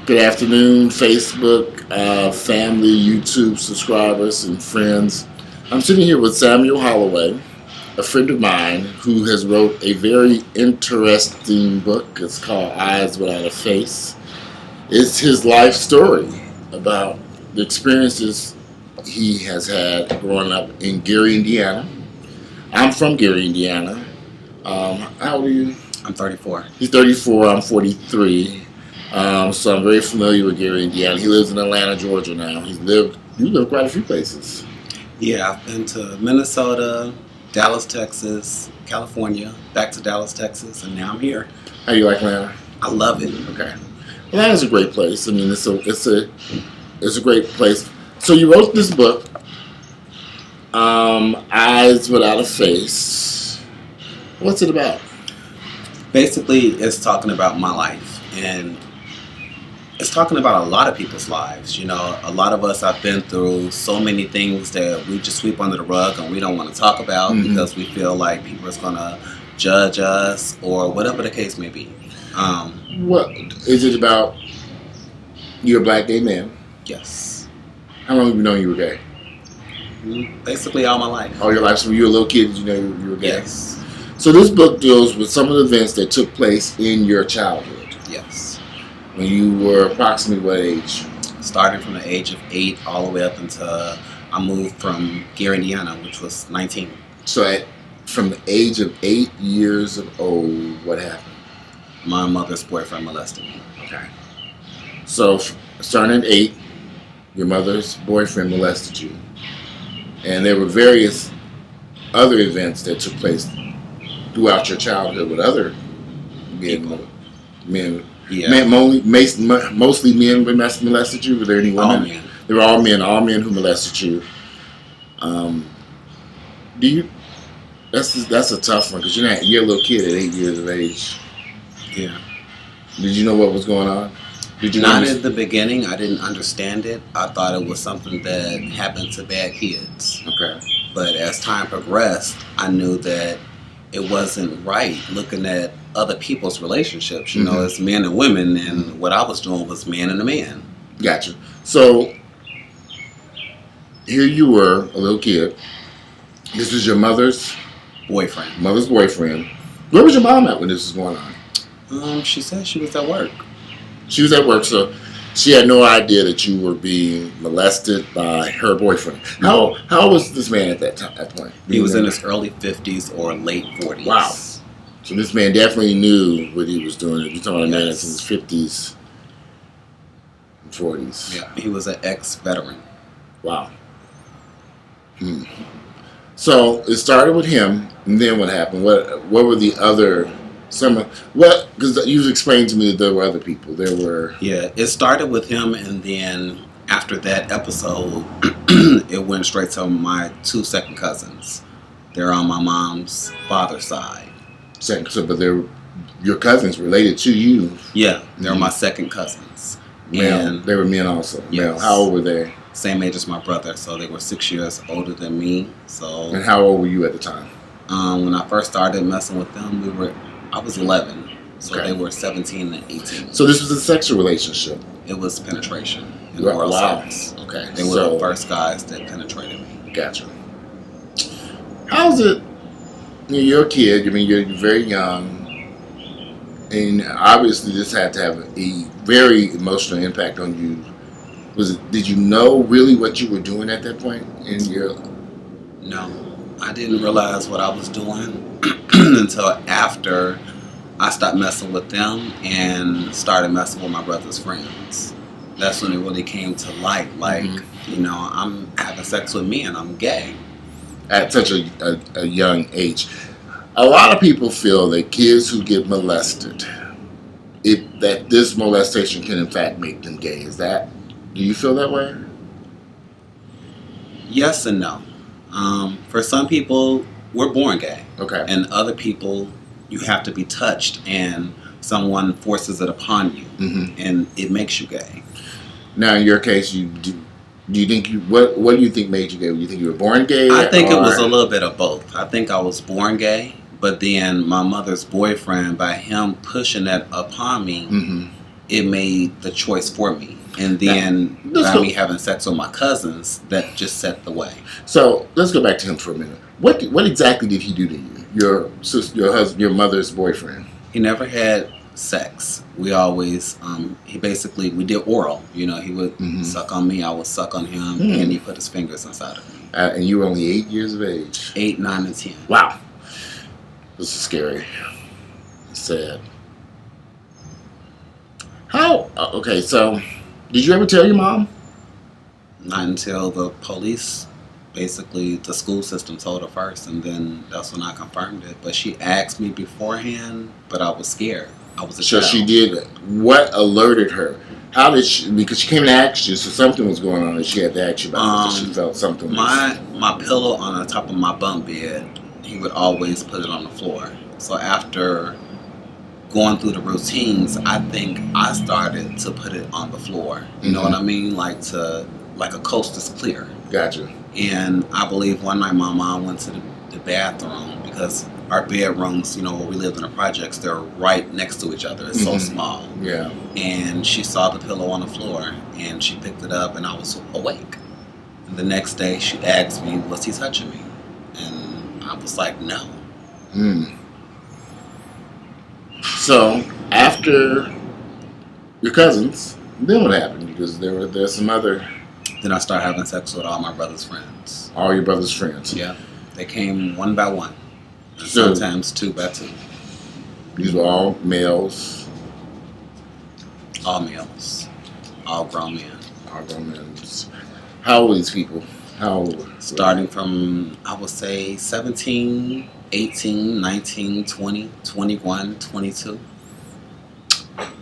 Good afternoon, Facebook, family, YouTube subscribers, and friends. I'm sitting here with Samuel Holloway, a friend of mine who has wrote a very interesting book. It's called Eyes Without a Face. It's his life story about the experiences he has had growing up in Gary, Indiana. I'm from Gary, Indiana. How old are you? I'm 34. He's 34. I'm 43. So I'm very familiar with Gary, Indiana. He lives in Atlanta, Georgia now. You lived quite a few places. Yeah, I've been to Minnesota, Dallas, Texas, California, back to Dallas, Texas, and now I'm here. How do you like Atlanta? I love it. Okay. Atlanta's a great place. I mean, it's a great place. So you wrote this book, Eyes Without a Face. What's it about? Basically, it's talking about my life, and it's talking about a lot of people's lives. You know, a lot of us have been through so many things that we just sweep under the rug and we don't want to talk about because we feel like people are going to judge us or whatever the case may be. What is it about? You're a black gay man. Yes. How long have you known you were gay? Basically all my life. All your life. So when you were a little kid, did you know you were gay? Yes. So this book deals with some of the events that took place in your childhood. Yes. When you were approximately what age? Starting from the age of 8 all the way up until I moved from Gary, Indiana, which was 19. So from the age of 8 years of old, what happened? My mother's boyfriend molested me. Okay. So starting at 8, your mother's boyfriend molested you. And there were various other events that took place throughout your childhood with other men. Yeah. Mostly men who molested you? Were there any women? All men. They were all men who molested you. That's a tough one because you're a little kid at 8 years of age. Yeah. Did you know what was going on? Not at the beginning. I didn't understand it. I thought it was something that happened to bad kids. Okay. But as time progressed, I knew that it wasn't right looking at other people's relationships, you know, as men and women, and what I was doing was man and a man. Gotcha. So here you were, a little kid. This was your mother's boyfriend. Where was your mom at when this was going on? She said she was at work. She was at work, so she had no idea that you were being molested by her boyfriend. How was this man at that point? He was in his early 50s or late 40s. Wow. So this man definitely knew what he was doing. You're talking about a man that's in his 50s and 40s. Yeah, he was an ex-veteran. Wow. So it started with him, and then what happened? What were the other... Because you've explained to me that there were other people. Yeah, it started with him, and then after that episode, it went straight to my 2 second cousins. They're on my mom's father's side. But they're your cousins related to you. Yeah, they're my second cousins. And they were men also. Yes. Male. How old were they? Same age as my brother, so they were 6 years older than me. So. And how old were you at the time? When I first started messing with them, I was 11, so okay. They were 17 and 18. So this was a sexual relationship? It was penetration. Wow. Sex. Okay. They were the first guys that penetrated me. Gotcha. How's it? You're a kid. I mean, you're very young, and obviously this had to have a very emotional impact on you. Did you know really what you were doing at that point in your? No, I didn't realize what I was doing until after I stopped messing with them and started messing with my brother's friends. That's when it really came to light. Like, you know, I'm having sex with men. I'm gay. At such a young age. A lot of people feel that kids who get molested, that this molestation can in fact make them gay. Do you feel that way? Yes and no. For some people, we're born gay. Okay. And other people, you have to be touched and someone forces it upon you. And it makes you gay. Now, in your case, do you think what do you think made you gay? Do you think you were born gay? I think it was a little bit of both. I think I was born gay, but then my mother's boyfriend, by him pushing that upon me, it made the choice for me. And then by me having sex with my cousins, that just set the way. So let's go back to him for a minute. What exactly did he do to you? Your sister, your husband, your mother's boyfriend? He never had sex. We always, we did oral. You know, he would suck on me, I would suck on him, and he put his fingers inside of me. And you were only 8 years of age? 8, 9, and 10. Wow. This is scary. It's sad. How? Okay, so did you ever tell your mom? Not until the police, basically the school system told her first, and then that's when I confirmed it. But she asked me beforehand, but I was scared. I was a child. So she did. What alerted her? How did she? Because she came to ask you, so something was going on, and she had to ask you about it. Because she felt something. My pillow on the top of my bunk bed, he would always put it on the floor. So after going through the routines, I think I started to put it on the floor. You know what I mean? Like a coast is clear. Gotcha. And I believe one night my mom went to the bathroom, because our bedrooms, you know, where we lived in the projects, they're right next to each other. It's so small. Yeah. And she saw the pillow on the floor, and she picked it up, and I was awake. And the next day, she asked me, was he touching me? And I was like, no. So after your cousins, then what happened? Because there's some other. Then I started having sex with all my brother's friends. All your brother's friends? Yeah. They came one by one. And sometimes 2 by 2. These were all males? All males. All grown men. All grown men. How old are these people? How old? Starting from, I would say, 17, 18, 19, 20, 21, 22.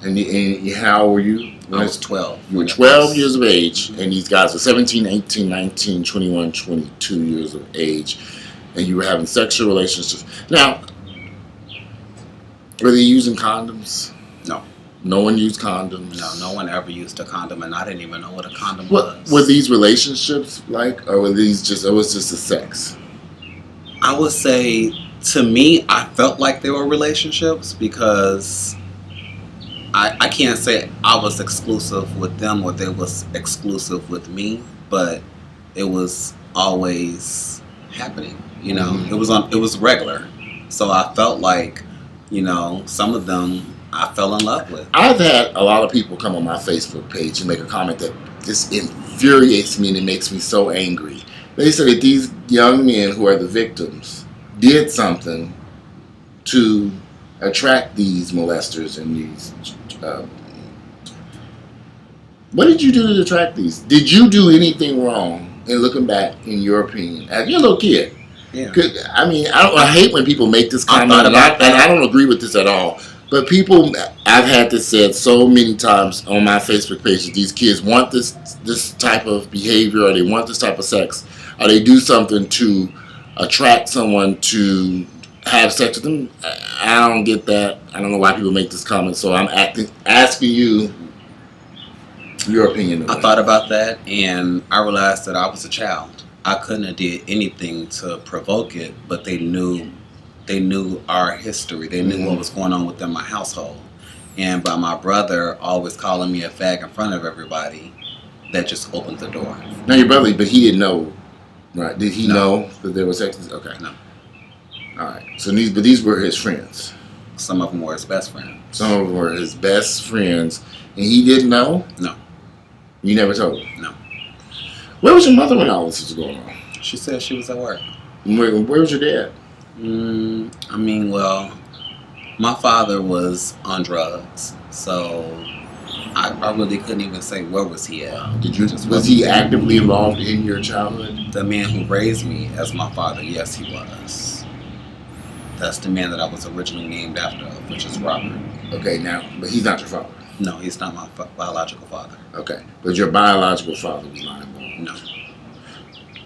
And how old were you? I was 12. You were 12 years of age, and these guys were 17, 18, 19, 21, 22 years of age, and you were having sexual relationships. Now, were they using condoms? No. No one used condoms? No one ever used a condom, and I didn't even know what a condom was. Were these relationships like, or were these it was just a sex? I would say, to me, I felt like they were relationships, because I can't say I was exclusive with them or they was exclusive with me, but it was always happening. You know, it was regular. So I felt like, you know, some of them I fell in love with. I've had a lot of people come on my Facebook page and make a comment that this infuriates me and it makes me so angry. They say that these young men who are the victims did something to attract these molesters and these. What did you do to attract these? Did you do anything wrong? And looking back, in your opinion, as you're a little kid. Yeah. I mean, I hate when people make this comment, and I don't agree with this at all. But people, I've had this said so many times on my Facebook page that these kids want this type of behavior, or they want this type of sex, or they do something to attract someone to have sex with them. I don't get that. I don't know why people make this comment. So I'm asking you your opinion. I thought about that, and I realized that I was a child. I couldn't have did anything to provoke it, but they knew our history. They knew what was going on within my household. And by my brother always calling me a fag in front of everybody, that just opened the door. Now your brother, but he didn't know, right? Did he know that there was sex? Okay. No. All right. So these were his friends. Some of them were his best friends. Some of them were his best friends, and he didn't know? No. You never told him? No. Where was your mother when all this was going on? She said she was at work. Where was your dad? I mean, well, my father was on drugs, so I really couldn't even say where was he at. Was he actively involved in your childhood? The man who raised me as my father, yes, he was. That's the man that I was originally named after, which is Robert. Okay, now, but he's not your father. No, he's not my biological father. Okay, but your biological father was not involved. No.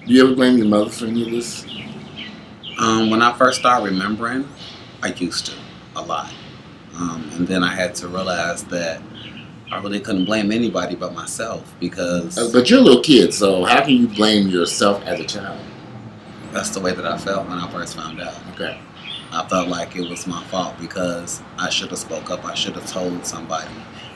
Do you ever blame your mother for any of this? When I first started remembering, I used to a lot. And then I had to realize that I really couldn't blame anybody but myself, because... But you're a little kid, so how can you blame yourself as a child? That's the way that I felt when I first found out. Okay. I felt like it was my fault because I should have spoke up. I should have told somebody.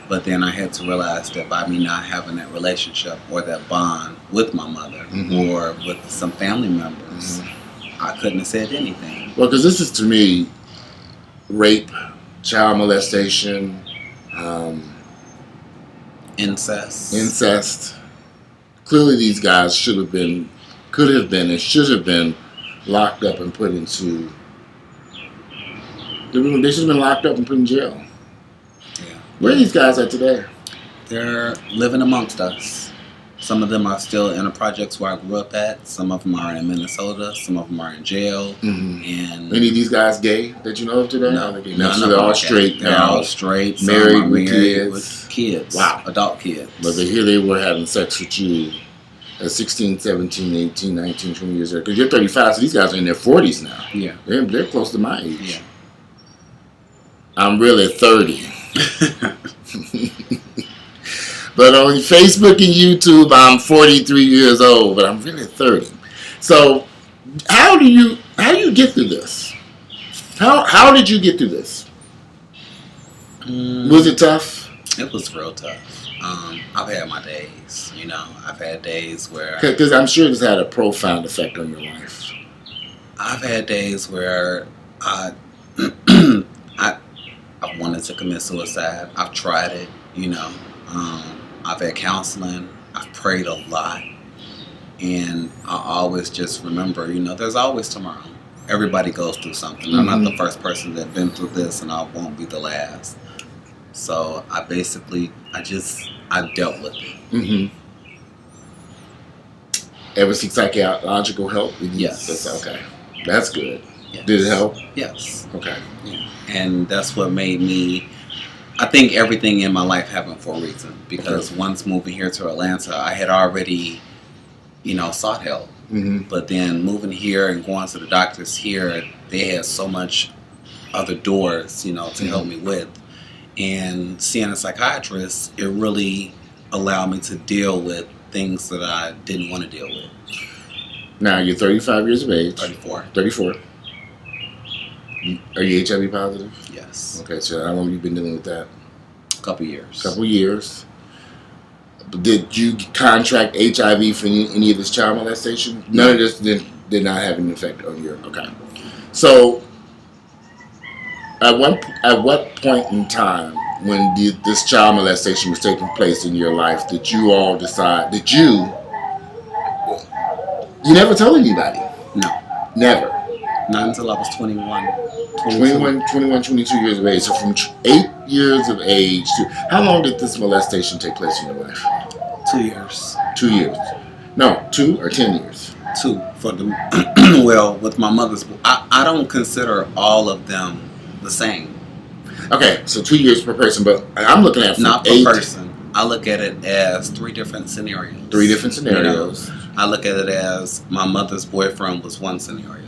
But then I had to realize that by me not having that relationship or that bond with my mother or with some family members, I couldn't have said anything. Well, because this is, to me, rape, child molestation, incest. Clearly, these guys could have been, and should have been locked up and put into. They should have been locked up and put in jail. Yeah. Where are these guys at today? They're living amongst us. Some of them are still in the projects where I grew up at. Some of them are in Minnesota. Some of them are in jail. And any of these guys gay that you know of today? No, so they're all straight. They're all straight. Married with kids. Wow. Adult kids. But here they were having sex with you at 16, 17, 18, 19, 20 years old. Because you're 35, so these guys are in their 40s now. Yeah. They're close to my age. Yeah. I'm really 30. But on Facebook and YouTube, I'm 43 years old, but I'm really 30. So how do you get through this? How did you get through this? Was it tough? It was real tough. I've had my days, I've had days where... Because I'm sure this had a profound effect on your life. I've had days where I wanted to commit suicide. I've tried it, I've had counseling. I've prayed a lot. And I always just remember, there's always tomorrow. Everybody goes through something. I'm not the first person that's been through this, and I won't be the last. So I dealt with it. Ever seek psychological help? Yes. That's okay. That's good. Yes. Did it help? Yes. Okay. Yeah. And that's what made me... I think everything in my life happened for a reason. Because once moving here to Atlanta, I had already, sought help. But then moving here and going to the doctors here, they had so much other doors, to help me with. And seeing a psychiatrist, it really allowed me to deal with things that I didn't want to deal with. Now, you're 35 years of age. 34. 34. Are you HIV positive? Yes. Okay, so how long have you been dealing with that? A couple years. Did you contract HIV for any of this child molestation? None of this did not have an effect on your... Okay. So, at what point in time when this child molestation was taking place in your life did you all decide... You never told anybody? No. Never? Not until I was 21. 22 years of age. So from 8 years of age to... How long did this molestation take place in your life? 2 years. 2 years. No, 2 or 10 years? 2 for the... Well, with my mother's... I don't consider all of them the same. Okay, so 2 years per person, but I'm looking at... Not per person. I look at it as 3 different scenarios. 3 different scenarios. I look at it as my mother's boyfriend was one scenario.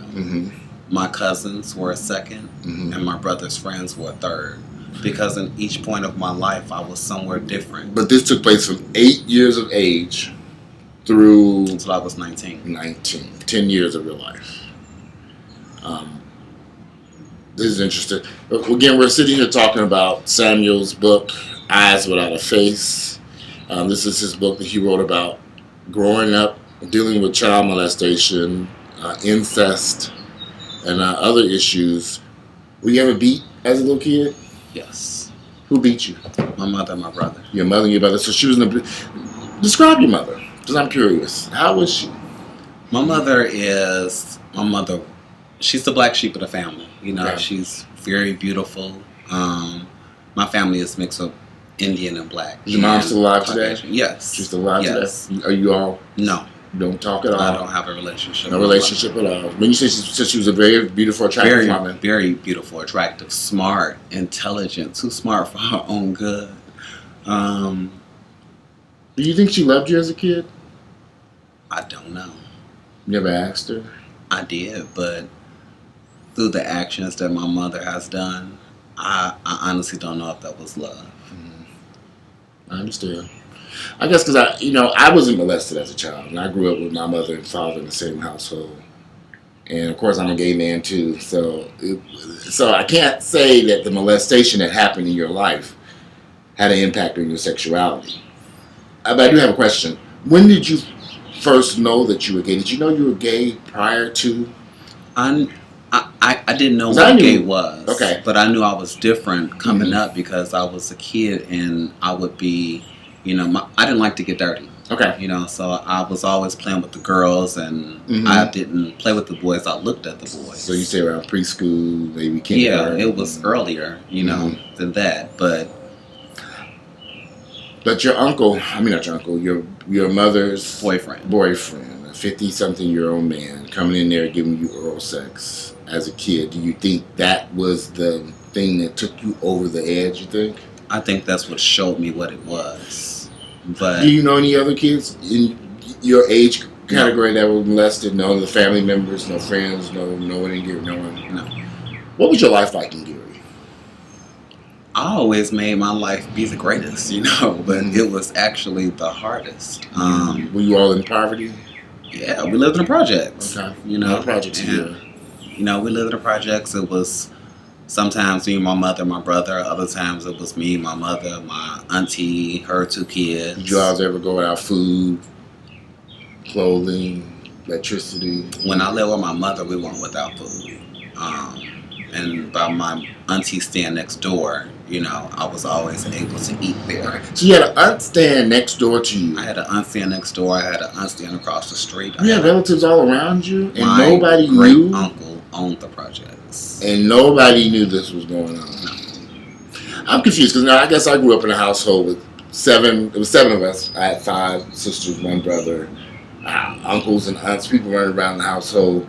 My cousins were a second, and my brother's friends were a third. Because in each point of my life, I was somewhere different. But this took place from 8 years of age through... Until I was 19. 10 years of your life. This is interesting. Again, we're sitting here talking about Samuel's book, Eyes Without a Face. This is his book that he wrote about growing up, dealing with child molestation, incest, and other issues. Were you ever beat as a little kid? Yes. Who beat you? My mother and my brother. Your mother and your brother. So she was in the... Describe your mother, because I'm curious. How was she? My mother, she's the black sheep of the family. Okay. She's very beautiful. My family is mixed of Indian and black. Is your mom still alive today? Yes. She's still alive today? Are you all... No. Don't talk at all? I don't have a relationship. No relationship at all. When you say she was a very beautiful, attractive woman. Very beautiful, attractive, smart, intelligent, too smart for her own good. Do you think she loved you as a kid? I don't know. You never asked her? I did, but through the actions that my mother has done, I honestly don't know if that was love. I understand. I guess because I wasn't molested as a child, and I grew up with my mother and father in the same household, and of course I'm a gay man too. So I can't say that the molestation that happened in your life had an impact on your sexuality. But I do have a question. When did you first know that you were gay? Did you know you were gay prior to? I didn't know 'Cause what I knew- gay was. Okay. But I knew I was different coming Mhm. up because I was a kid and I would be, I didn't like to get dirty. Okay. So I was always playing with the girls and Mhm. I didn't play with the boys. I looked at the boys. So you say around preschool, maybe Yeah, kindergarten. it was earlier, Mhm. than that. But But your uncle, I mean not your uncle, your mother's boyfriend. a 50-something-year-old man coming in there giving you oral sex as a kid, do you think that was the thing that took you over the edge, you think? I think that's what showed me what it was. But Do you know any other kids in your age category that were molested? No other family members, no friends, no one in Gary, no one? No. What was your life like in Gary? I always made my life be the greatest, but Mhm. it was actually the hardest. Were you all in poverty? Yeah, we lived in the projects. Okay. No projects here. We lived in the projects. It was sometimes me, my mother, my brother. Other times it was me, my mother, my auntie, her 2 kids. Did you all ever go without food, clothing, electricity? When I lived with my mother, we went without food. And by my auntie staying next door, I was always able to eat there. So you had an aunt staying next door to you. I had an aunt staying next door. I had an aunt staying across the street. You had relatives all around you, and My nobody great knew. uncle owned the projects. And nobody knew this was going on. No. I'm confused because now I guess I grew up in a household with 7. It was 7 of us. I had 5 sisters, 1 brother, uncles and aunts. People running around the household.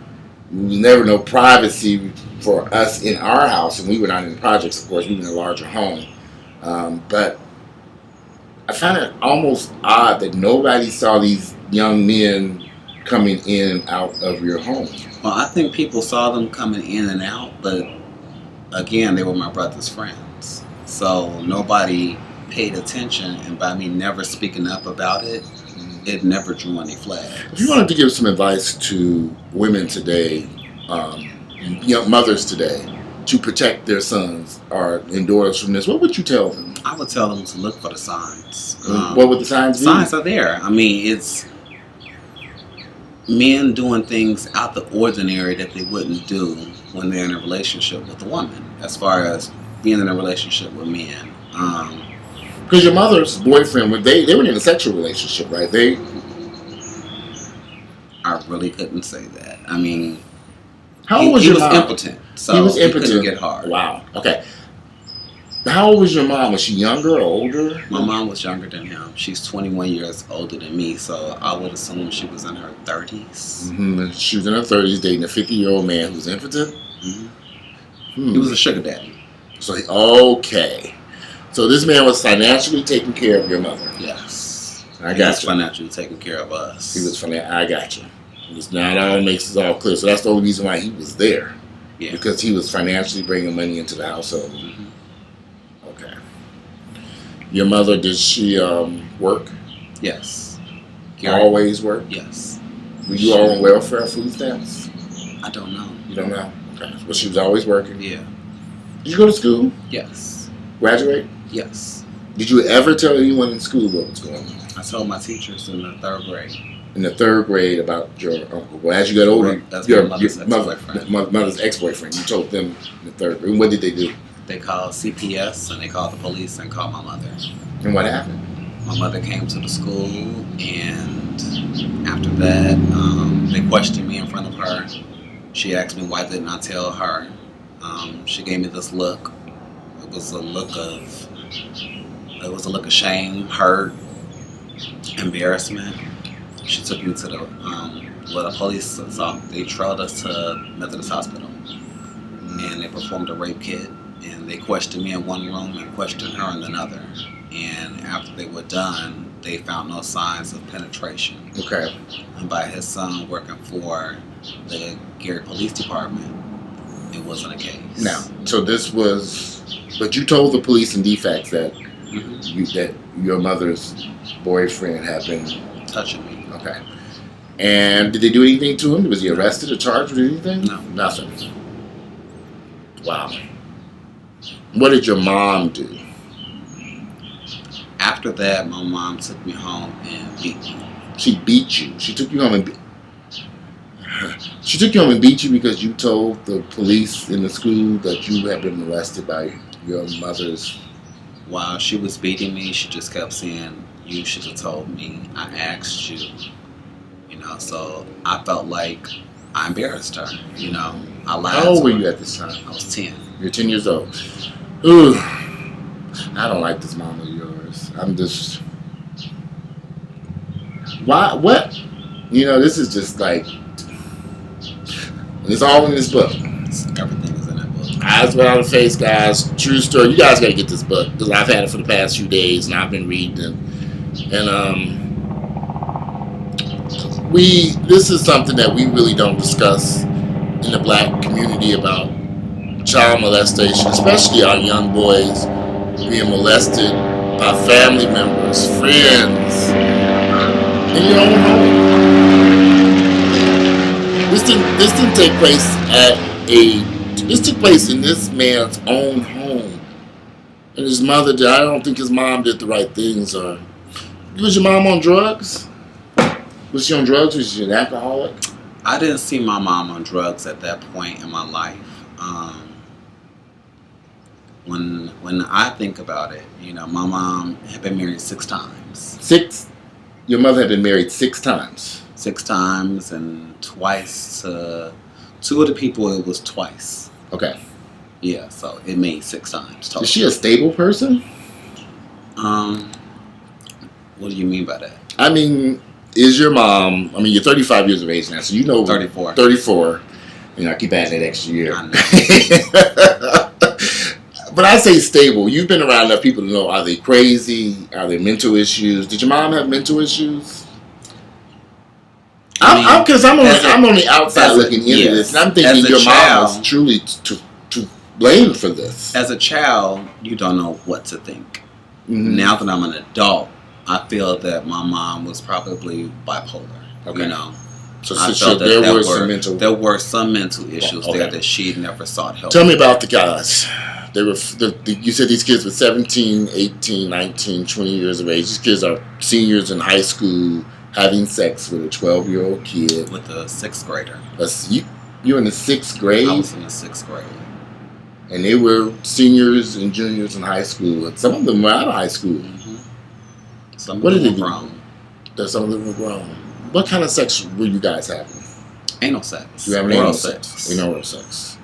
There was never no privacy for us in our house, and we were not in the projects. Of course, we were in a larger home. But I find it almost odd that nobody saw these young men coming in and out of your home. Well, I think people saw them coming in and out, but again, they were my brother's friends. So nobody paid attention, and by me never speaking up about it, it never drew any flags. If you wanted to give some advice to women today, young mothers today, to protect their sons or and daughters from this, what would you tell them? I would tell them to look for the signs. What would the signs be? Signs are there. I mean, it's men doing things out the ordinary that they wouldn't do when they're in a relationship with a woman, as far as being in a relationship with men. Because your mother's boyfriend, they were in a sexual relationship, right? I really couldn't say that. I mean, How old was your mom? impotent, so he was impotent. couldn't get hard. Wow. Okay. How old was your mom? Was she younger or older? My mom was younger than him. She's 21 years older than me, so I would assume she was in her 30s. Mm-hmm. She was in her 30s dating a 50-year-old man who was impotent? He was a sugar daddy. Okay. So this man was financially taking care of your mother. Yes. I He got was you. financially taking care of us. He was I got you. Now that all makes it all clear. So that's the only reason why he was there. Yeah. Because he was financially bringing money into the household. Mhm. Okay. Your mother, did she work? Yes. Always work? Yes. Were you all on welfare, food stamps? I don't know. You don't know? Okay. But she was always working? Yeah. Did you go to school? Yes. Graduate? Yes. Did you ever tell anyone in school what was going on? I told my teachers in the 3rd grade. In the 3rd grade about your uncle. Well, as you got older, That's your my mother's mother's ex-boyfriend, you told them in the 3rd grade. What did they do? They called CPS and they called the police and called my mother. And what happened? My mother came to the school, and after that, they questioned me in front of her. She asked me why didn't I tell her. She gave me this look. It was a look of shame, hurt, embarrassment. She took me to the police. They trailed us to Methodist Hospital, and they performed a rape kit. And they questioned me in one room and questioned her in another. And after they were done, they found no signs of penetration. Okay. And by his son working for the Gary Police Department, it wasn't a case. Now, so this was, but you told the police in defects that that your mother's boyfriend had been touching me. Okay. And did they do anything to him? Was he arrested or charged with anything? No. Nothing. Wow. What did your mom do? after that, my mom took me home and beat me. She beat you. She took you home and she took you home and beat you because you told the police in the school that you had been molested by your mother's. While she was beating me, she just kept saying, "You should have told me. I asked you." So I felt like I embarrassed her. I lied. How old to were her. you at this time? I was 10. You're 10 years old. Ooh, I don't like this mom of yours. I'm just. Why? What? This is just like. It's all in this book. Everything is in that book. Eyes Without a Face, guys. True story. You guys got to get this book because I've had it for the past few days and I've been reading it. And this is something that we really don't discuss in the black community about child molestation, especially our young boys being molested by family members, friends, in your own home. This didn't take place this took place in this man's own home. And his mother did. I don't think his mom did the right things. Or was your mom on drugs? Was she on drugs? Was she an alcoholic? I didn't see my mom on drugs at that point in my life. When I think about it, my mom had been married 6 times. 6? Your mother had been married 6 times? 6 times, and twice to 2 of the people it was twice. Okay. Yeah, so it made 6 times total. Is she a stable person? What do you mean by that? I mean, is your mom, you're 35 years of age now, so 34. 34. I keep adding that extra year. I know. But I say stable. You've been around enough people to know, are they crazy? Are there mental issues? Did your mom have mental issues? Because I'm on the outside looking into this, and I'm thinking your mom was truly to blame for this. As a child, you don't know what to think. Mm-hmm. Now that I'm an adult, I feel that my mom was probably bipolar. Okay. So I felt that there were some mental issues there that she never sought help. Tell me about the guys. You said these kids were 17, 18, 19, 20 years of age. These kids are seniors in high school having sex with a 12-year-old kid. With a 6th grader. You're in the 6th grade? I was in the 6th grade. And they were seniors and juniors in high school. And some of them were out of high school. Mm-hmm. Some of them were grown. Some of them were grown. What kind of sex were you guys having? Anal sex. You having anal sex? Oral sex.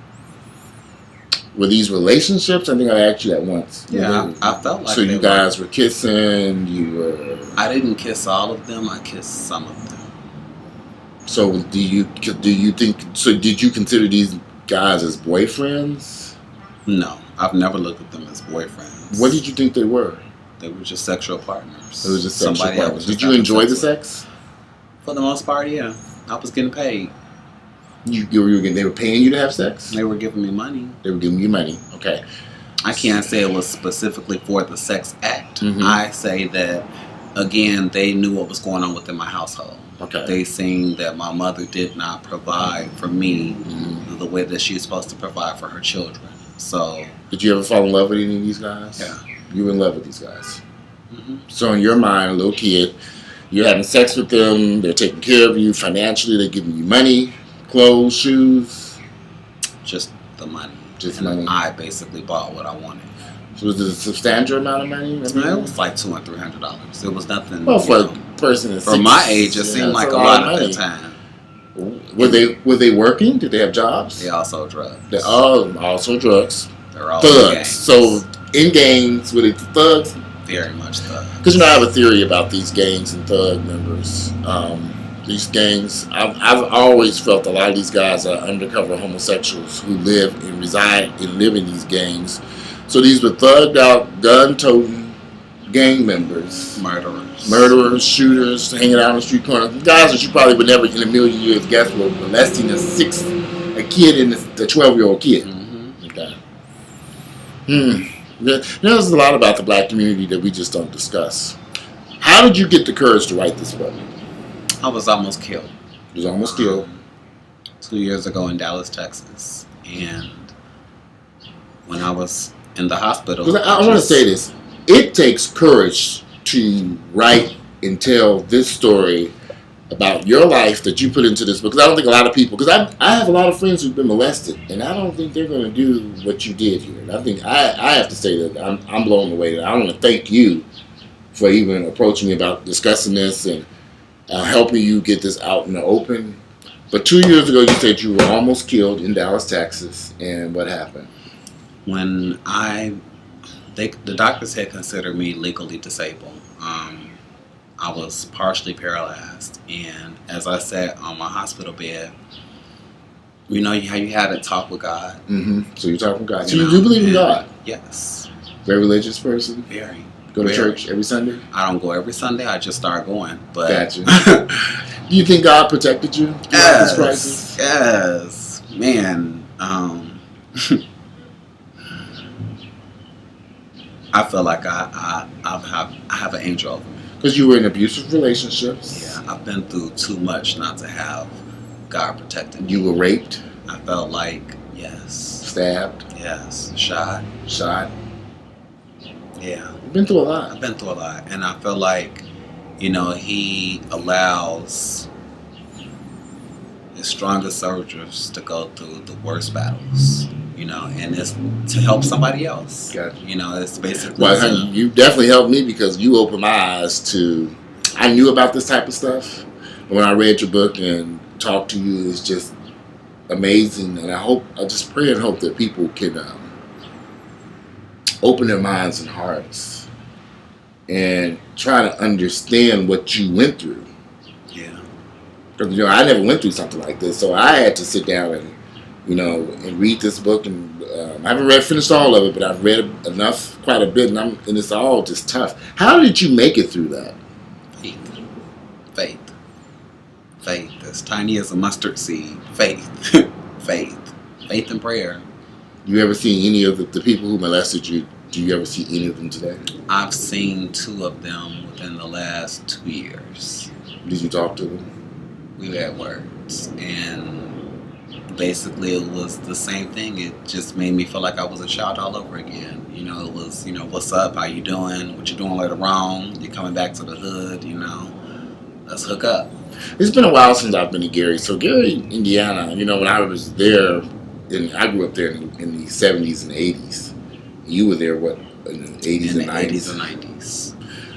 Were these relationships? I think I asked you that once. Yeah, I felt like so. You guys were kissing. You were. I didn't kiss all of them. I kissed some of them. So do you think? So did you consider these guys as boyfriends? No, I've never looked at them as boyfriends. What did you think they were? They were just sexual partners. It was just sexual partners. Did you enjoy the sex? For the most part, yeah. I was getting paid. They were paying you to have sex? They were giving me money. They were giving you money. Okay. I can't say it was specifically for the sex act. Mm-hmm. I say that, again, they knew what was going on within my household. Okay. They seen that my mother did not provide for me the way that she's supposed to provide for her children. So. Did you ever fall in love with any of these guys? Yeah. You were in love with these guys. Mm-hmm. So in your mind, a little kid, you're having sex with them. They're taking care of you financially. They're giving you money, clothes, shoes. Just the money. Just and money. I basically bought what I wanted. So was it a substantial amount of money? It was like $200 and $300. It was nothing. Well, for a person that's for my age, it seemed like a lot at that time. Were they working? Did they have jobs? They also drugs. They also drugs. They're all thugs. So in gangs, were they thugs? Very much thugs. Because I have a theory about these gangs and thug members. These gangs, I've always felt a lot of these guys are undercover homosexuals who live and reside and live in these gangs. So these were thugged out, gun-toting gang members. Murderers, shooters, hanging out on the street corner. Guys that you probably would never in a million years guess were molesting a kid and the 12-year-old kid. Mm-hmm. Okay. There's a lot about the black community that we just don't discuss. How did you get the courage to write this book? I was almost killed. You was almost killed? 2 years ago in Dallas, Texas. And when I was in the hospital... I want to say this. It takes courage to write and tell this story about your life that you put into this book? Because I don't think a lot of people, because I have a lot of friends who've been molested, and I don't think they're going to do what you did here. And I think I have to say that I'm blown away. That I want to thank you for even approaching me about discussing this and helping you get this out in the open. But 2 years ago, you said you were almost killed in Dallas, Texas, and what happened? When the doctors had considered me legally disabled. I was partially paralyzed, and as I sat on my hospital bed, you know how you had a talk with God. Mm-hmm. So you're talking with God. So you do believe in God? Yes. Very religious person? Very. Go to church every Sunday? I don't go every Sunday. I just start going. But Gotcha. Do you think God protected you throughout this crisis? Yes. Man. I feel like I have an angel over me. Because you were in abusive relationships. Yeah, I've been through too much not to have God protecting me. You were raped. I felt like, yes. Stabbed. Yes. Shot. Yeah. You've been through a lot. I've been through a lot. And I feel like, he allows his strongest soldiers to go through the worst battles. And it's to help somebody else. Gotcha. It's basically... Well, honey, you definitely helped me because you opened my eyes to... I knew about this type of stuff. But when I read your book and talked to you, it's just amazing. And I just pray and hope that people can open their minds and hearts and try to understand what you went through. Yeah. Because, I never went through something like this. So I had to sit down and and read this book, and I haven't finished all of it, but I've read enough, quite a bit, and it's all just tough. How did you make it through that? Faith. As tiny as a mustard seed. Faith and prayer. You ever seen any of the people who molested you? Do you ever see any of them today? I've seen 2 of them within the last 2 years. Did you talk to them? We had words, and basically it was the same thing. It just made me feel like I was a child all over again. It was, what's up, how you doing, what you doing later on, you're coming back to the hood, let's hook up. It's been a while since I've been to Gary. So Gary, Indiana, when I was there, I grew up there in the 70s and 80s. You were there, what, in the 80s and 90s? 80s and 90s.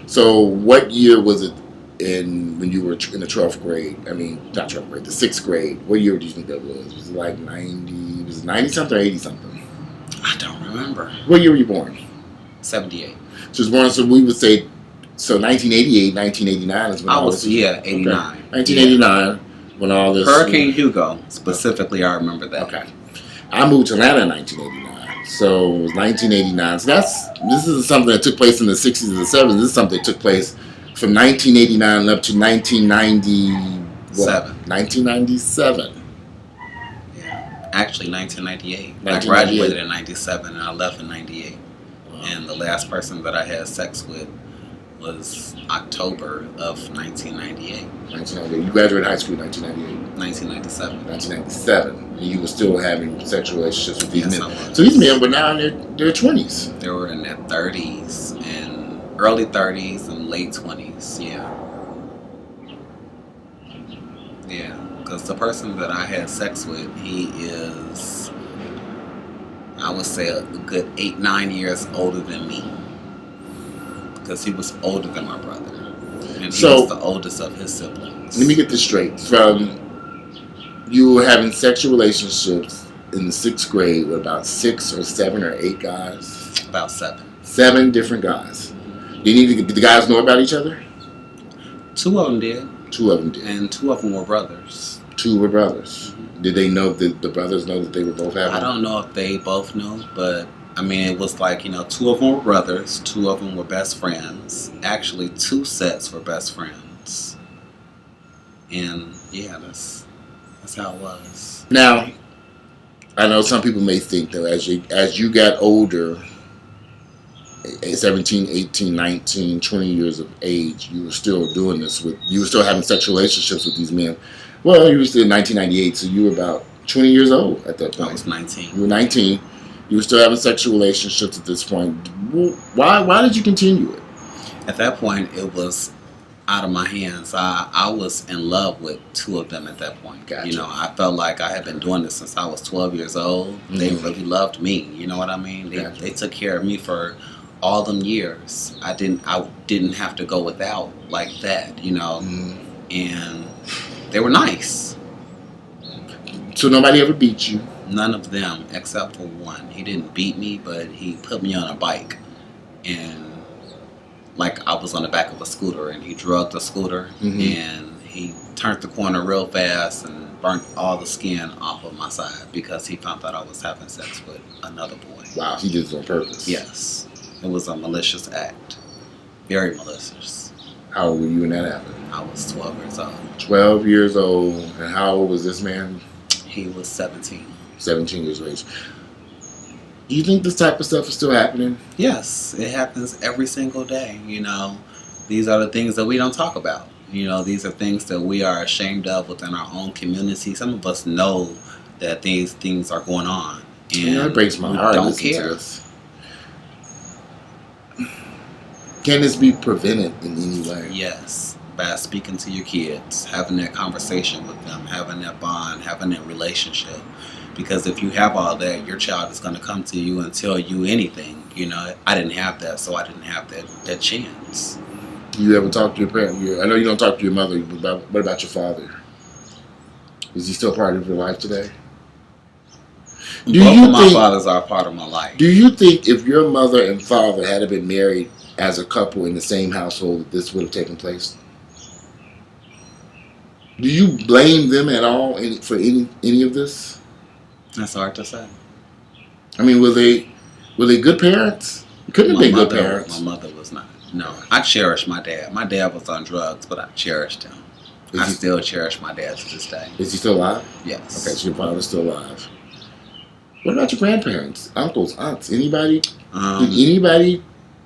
So what year was it when you were in the 12th grade? I mean, not 12th grade, the 6th grade. What year do you think that was? Was it like 90? Was it 90-something or 80-something? I don't remember. What year were you born? 78. So we would say, 1988, 1989 is when I was 89. Okay. 1989, when all this... Hurricane Hugo, specifically, I remember that. Okay. I moved to Atlanta in 1989. So it was 1989. So this is something that took place in the 60s and the 70s. This is something that took place from 1989 up to 1997. Yeah. Actually, 1998. I graduated in 97 and I left in 98. Wow. And the last person that I had sex with was October of 1998. 1998. You graduated high school in 1998. 1997. 1997. And you were still having sexual relationships with these men. I was. So these men were now in their 20s. They were in their 30s and early 30s and late 20s. Yeah. Yeah. Because the person that I had sex with, he is, I would say, a good 8-9 years older than me. Because he was older than my brother. And he was the oldest of his siblings. Let me get this straight. From you were having sexual relationships in the 6th grade with about 6 or 7 or 8 guys? About 7. 7 different guys. Did the guys know about each other? 2 of them did. 2 of them did. And 2 of them were brothers. 2 were brothers. Mm-hmm. Did they know, did the brothers know that they were both having? I don't know if they both knew, but I mean, it was like, 2 of them were brothers, 2 of them were best friends. Actually, 2 sets were best friends. And yeah, that's how it was. Now, I know some people may think that as you got older, 17, 18, 19, 20 years of age, you were still doing this you were still having sexual relationships with these men. Well, you were still in 1998, so you were about 20 years old at that point. I was 19. You were 19. You were still having sexual relationships at this point. Why did you continue it? At that point, it was out of my hands. I was in love with two of them at that point. Gotcha. You know, I felt like I had been doing this since I was 12 years old. Mm-hmm. They really loved me. You know what I mean? Gotcha. They took care of me for all them years. I didn't have to go without like that, you know. Mm-hmm. And they were nice. So nobody ever beat you? None of them except for one. He didn't beat me, but he put me on a bike. And like I was on the back of a scooter, and he drugged the scooter, Mm-hmm. and he turned the corner real fast and burnt all the skin off of my side because he found out I was having sex with another boy. Wow, he did it on purpose. Yes. It was a malicious act. Very malicious. How old were you when that happened? I was 12 years old. 12 years old. And how old was this man? He was 17. 17 years of age. Do you think this type of stuff is still happening? Yes, it happens every single day. You know, these are the things that we don't talk about. You know, these are things that we are ashamed of within our own community. Some of us know that these things are going on, and It breaks my heart. don't listening to care. this. Can this be prevented in any way? Yes, by speaking to your kids, having that conversation with them, having that bond, having that relationship. Because if you have all that, your child is going to come to you and tell you anything. You know, I didn't have that, so I didn't have that chance. You ever talk to your parent? I know you don't talk to your mother, but what about your father? Is he still part of your life today? Both of my fathers are a part of my life. Do you think if your mother and father had been married as a couple in the same household, that this would have taken place? Do you blame them at all for any of this? That's hard to say. I mean, were they good parents? Couldn't have been good parents. My mother was not. No, I cherish my dad. My dad was on drugs, but I cherished him. I still cherish my dad to this day. Is he still alive? Yes. Okay, so your father's still alive. What about your grandparents, uncles, aunts? Anybody?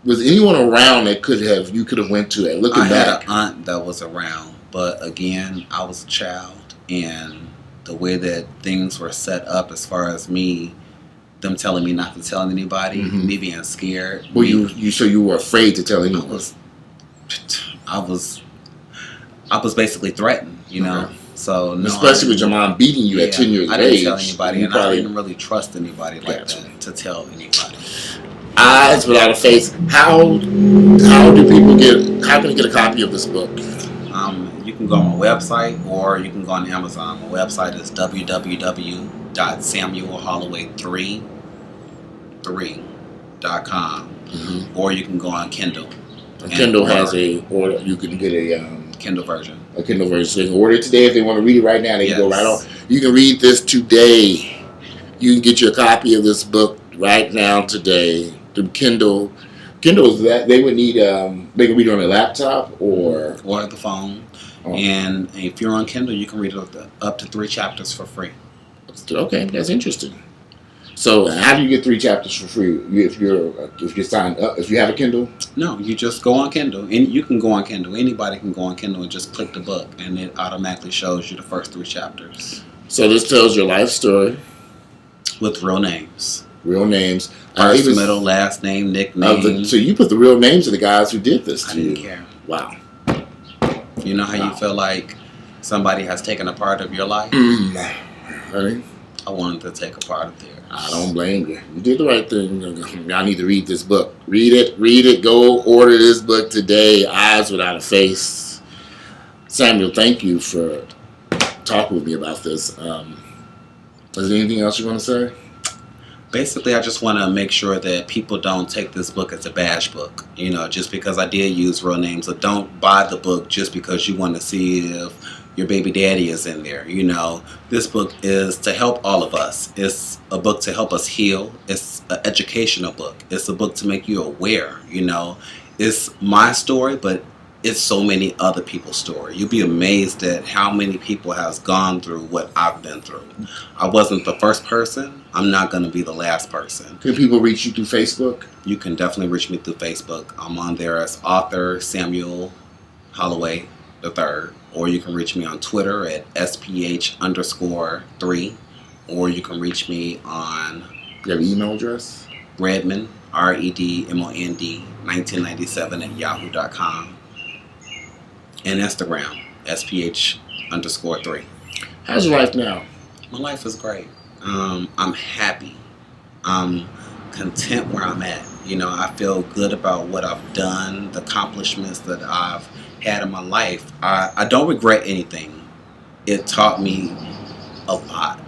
Was anyone around that you could have went to? And looking back, I had an aunt that was around, but again, I was a child, and the way that things were set up, as far as them telling me not to tell anybody, Mm-hmm. me being scared. Well, you were afraid to tell anyone. I was basically threatened, you know. Okay. So no, especially with your mom beating you at 10 years of age. I didn't tell anybody, and I didn't really trust anybody like that to tell anybody. Eyes Without a Face. How can they get a copy of this book? You can go on my website, or you can go on Amazon. My website is www.samuelholloway3.com, Mm-hmm. or you can go on Kindle. Kindle has you can get a Kindle version. A Kindle version. So they can order it today if they want to read it right now. They can go right on. You can read this today. You can get your copy of this book right now today. The Kindle is that they would need. They can read it on a laptop or the phone. Oh. And if you're on Kindle, you can read up to 3 chapters for free. Okay, that's interesting. So how do you get 3 chapters for free if you're signed up? If you have a Kindle? No, you just go on Kindle, and you can go on Kindle. Anybody can go on Kindle and just click the book, and it automatically shows you the first 3 chapters. So this tells your life story with real names. Real names. First, middle, last name, nickname. So you put the real names of the guys who did this to you. I didn't care. Wow. You know how you feel like somebody has taken a part of your life? Honey? I wanted to take a part of theirs. I don't blame you. You did the right thing. Y'all need to read this book. Read it. Go order this book today. Eyes Without a Face. Samuel, thank you for talking with me about this. Is there anything else you want to say? Basically, I just want to make sure that people don't take this book as a bash book. You know, just because I did use real names. So don't buy the book just because you want to see if your baby daddy is in there. You know, this book is to help all of us. It's a book to help us heal. It's an educational book. It's a book to make you aware. You know, it's my story, but it's so many other people's story. You'll be amazed at how many people has gone through what I've been through. I wasn't the first person. I'm not going to be the last person. Can people reach you through Facebook? You can definitely reach me through Facebook. I'm on there as author Samuel Holloway III. Or you can reach me on Twitter at SPH_3. Or you can reach me on... You have an email address? Redmond, REDMOND 1997 at yahoo.com, and Instagram, SPH_3. How's your life now? My life is great. I'm happy. I'm content where I'm at. You know, I feel good about what I've done, the accomplishments that I've had in my life. I don't regret anything. It taught me a lot.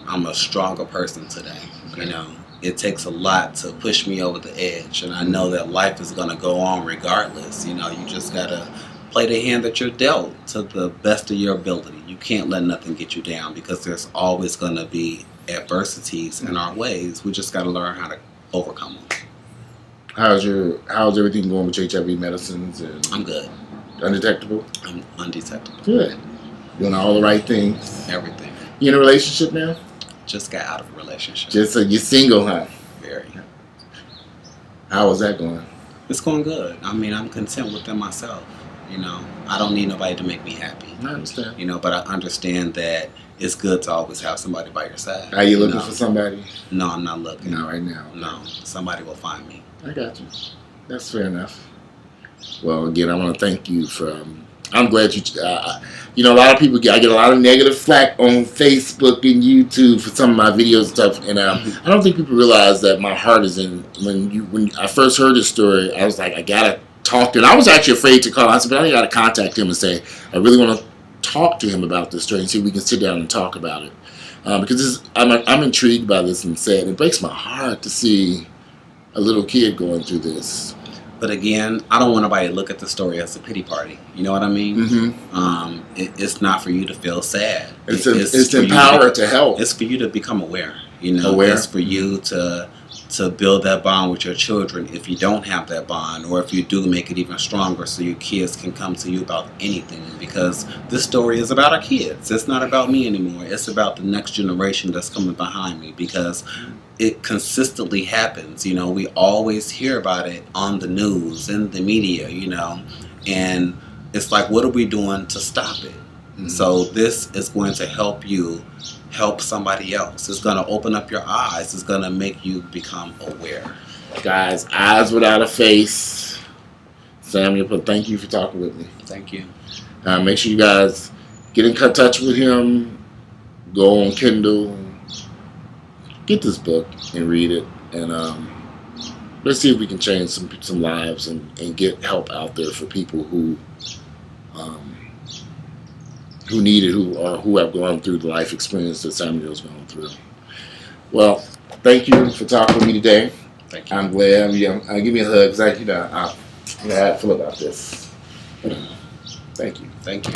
I'm a stronger person today. Okay. You know, it takes a lot to push me over the edge, and I know that life is going to go on regardless. You know, you just got to play the hand that you're dealt to the best of your ability. You can't let nothing get you down, because there's always going to be adversities in our ways. We just got to learn how to overcome them. How's everything going with HIV medicines? And I'm good. Undetectable? I'm undetectable. Good. Doing all the right things. Everything. You in a relationship now? Just got out of a relationship. Just so you're single, huh? Very. How is that going? It's going good. I mean, I'm content within myself. You know, I don't need nobody to make me happy. I understand. You know, but I understand that it's good to always have somebody by your side. Are you looking for somebody? No, I'm not looking. Not right now. No, somebody will find me. I got you. That's fair enough. Well, again, I want to thank you for. I'm glad you. You know, a lot of people I get a lot of negative flack on Facebook and YouTube for some of my videos and stuff, and I don't think people realize that my heart is in. When I first heard this story, I was like, I gotta talk to him. I was actually afraid to call. I said, but I gotta contact him and say I really want to talk to him about this story and see if we can sit down and talk about it, because I'm intrigued by this and sad. It breaks my heart to see a little kid going through this. But again, I don't want nobody to look at the story as a pity party. You know what I mean? Mm-hmm. It's not for you to feel sad. It's to empower, to help. It's for you to become aware. You know, aware. It's for you to build that bond with your children if you don't have that bond, or if you do, make it even stronger so your kids can come to you about anything. Because this story is about our kids. It's not about me anymore. It's about the next generation that's coming behind me, because it consistently happens. You know, we always hear about it on the news, in the media, you know, and it's like, what are we doing to stop it? Mm-hmm. So this is going to help you help somebody else. It's going to open up your eyes. It's going to make you become aware. Guys, eyes without a face. Samuel, thank you for talking with me. Thank you. Make sure you guys get in touch with him. Go on Kindle. Get this book and read it. And let's see if we can change some lives and get help out there for people who need it, who have gone through the life experience that Samuel's gone through. Well, thank you for talking with me today. Thank you. I'm glad. Give me a hug, because I how I feel about this. Thank you. Thank you.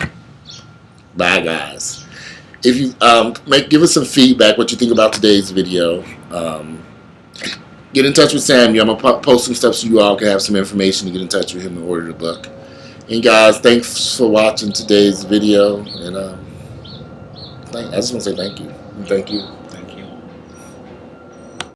Bye, guys. If you give us some feedback, what you think about today's video. Get in touch with Samuel. I'm gonna post some stuff so you all can have some information to get in touch with him and order the book. And guys, thanks for watching today's video. And I just want to say thank you. And thank you.